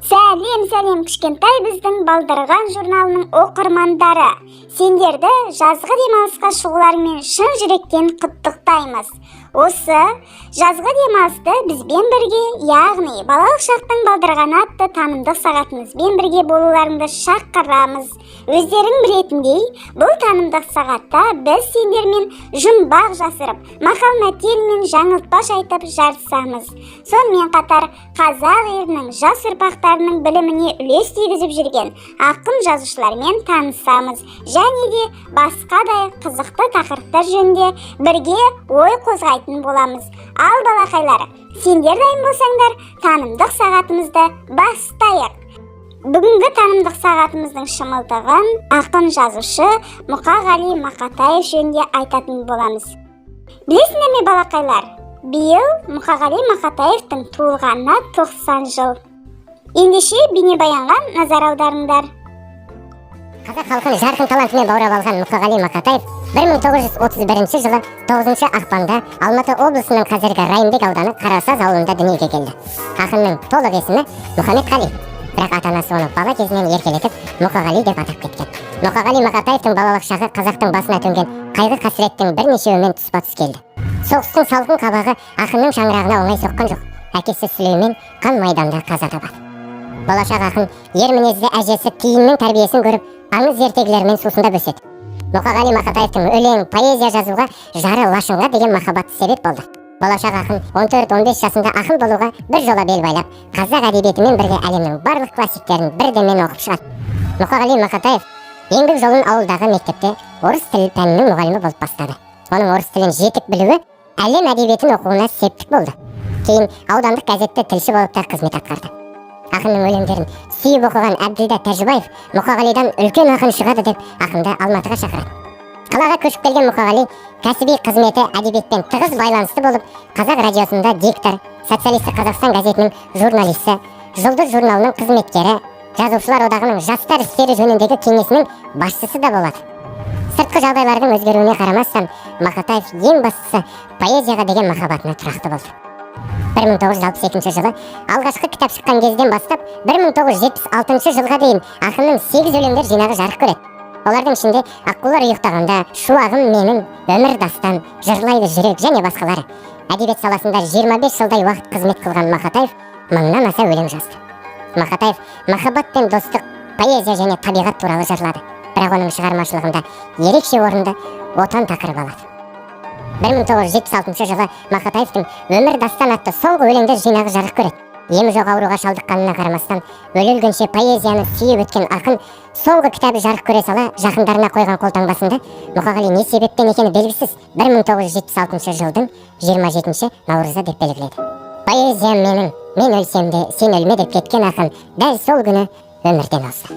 Сәлем, кішкентай біздің балдырған журналының оқырмандары. Сендерді жазғы демалысқа шығуларыңмен шын жүректен құттықтаймыз. Осы жазғы демалысты бізбен бірге, яғни балалық шақтың балдырғаны атты танымдық сағатымызбен бірге болуларыңды шақырамыз. Өздерің білетіндей, бұл танымдық сағатта біз сендермен жұмбақ жасырып, мақал-мәтел мен жаңылтпаш айтып жарысамыз. Сонымен қатар қазақ елінің жас ұрпақтарының біліміне үлес тигізіп жүрген ақын жазушылармен танысамыз. Және де басқа да қызықты тақырыптар жөнінде бірге ой қозғайтын боламыз. Ал балақайлар, сендер дайын болсаңдар, танымдық сағатымызды бастайық. Бүгінгі танымдық сағатымыздың шымылдығын ақын жазушы Мұқағали Мақатаев жөнінде айтатын боламыз. Білесіңдер ме балақайлар? Биыл Мұқағали Мақатаевтың туылғанына 90 жыл. Ендеше бейнебаянға назар аударыңдар. Қазақ халқын жарқын талантымен баурап алған Мұқағали Мақатаев 1931 жылы 9 ақпанда Алматы облысының қазіргі Райымбек ауданы Қарасаз ауылында дүниеге келді. Ақынның толық есімі Мұхаммедқали, бірақ ата-анасы оны бала кезінен еркелетіп Мұқағали деп атап кеткен. Мұқағали Мақатаевтың балалық шағы қазақтың басына төнген қайғы-қасіреттің бірнешеуімен тұспа-тұс келді. Соғыстың салқын қабағы ақынның шаңырағына оңай соққан жоқ. Әкесі Сүлеймен қан майданда қаза табады. Болашақ ақын ер мінезді әжесі Тиіннің тәрбиесін көріп, аңыз ертегілерімен сусындап өседі. Мұқағали Мақатаевтың өлең, поэзия жазуға жары Лашынға деген махаббаты себеп болды. Болашақ ақын 14-15 жасында ақын болуға бір жола бел байлап, қазақ әдебиетімен бірге әлемнің барлық классиктерін бірден оқып шығады. Мұқағали Мақатаев еңбек жолын ауылдағы мектепте орыс тілі пәнінің мұғалімі болып бастады. Оның орыс тілін жетік білуі әлем әдебиетін оқуына септік болды. Кейін аудандық газетте тілші болып та қызмет атқарды. Ақынның өлеңдерін сүйіп оқыған Әбділда Тәжібаев Мұқағалидан үлкен ақын шығады деп ақынды Алматыға шақырады. Қалаға көшіп келген Мұқағали кәсіби қызметі әдебиетпен тығыз байланысты болып, Қазақ радиосында диктор, Социалистік Қазақстан газетінің журналисті, Жұлдыз журналының қызметкері, Жазушылар одағының жастар істері жөніндегі кеңесінің басшысы да болады. Сыртқы жағдайлардың өзгеруіне қарамастан, Мақатаев ең бастысы поэзияға деген махаббатына тұрақты болды. 1962 жылы алғашқы кітап шыққан кезден бастап 1976 жылға дейін ақынның 8 өлеңдер жинағы жарық көреді. Олардың ішінде Аққулар ұйықтағанда, Шуағым менің, Өмір дастан, Жырлайды жүрек және басқалары. Әдебиет саласында 25 жылдай уақыт қызмет қылған Мақатаев мыңнан аса өлең жазды. Мақатаев махаббат пен достық, поэзия және табиғат туралы жырлады. Бірақ оның шығармашылығында ерекше орынды отан тақырыбы алады. 1976 жылы Мақатаевтың Өмір дастан атты соңғы өлеңдер жинағы жарық көреді. Емі жоқ ауруға шалдыққанына қарамастан, өле өлгенше поэзияны сүйіп өткен ақын соңғы кітабы жарық көре сала жақындарына қойған қолтаңбасында Мұқағали не себептен екені белгісіз 1976 жылдың 27 наурызы деп белгіледі. Поэзия менің, мен өлсем де сен өлме деп кеткен ақын дәл сол күні өмірден озды.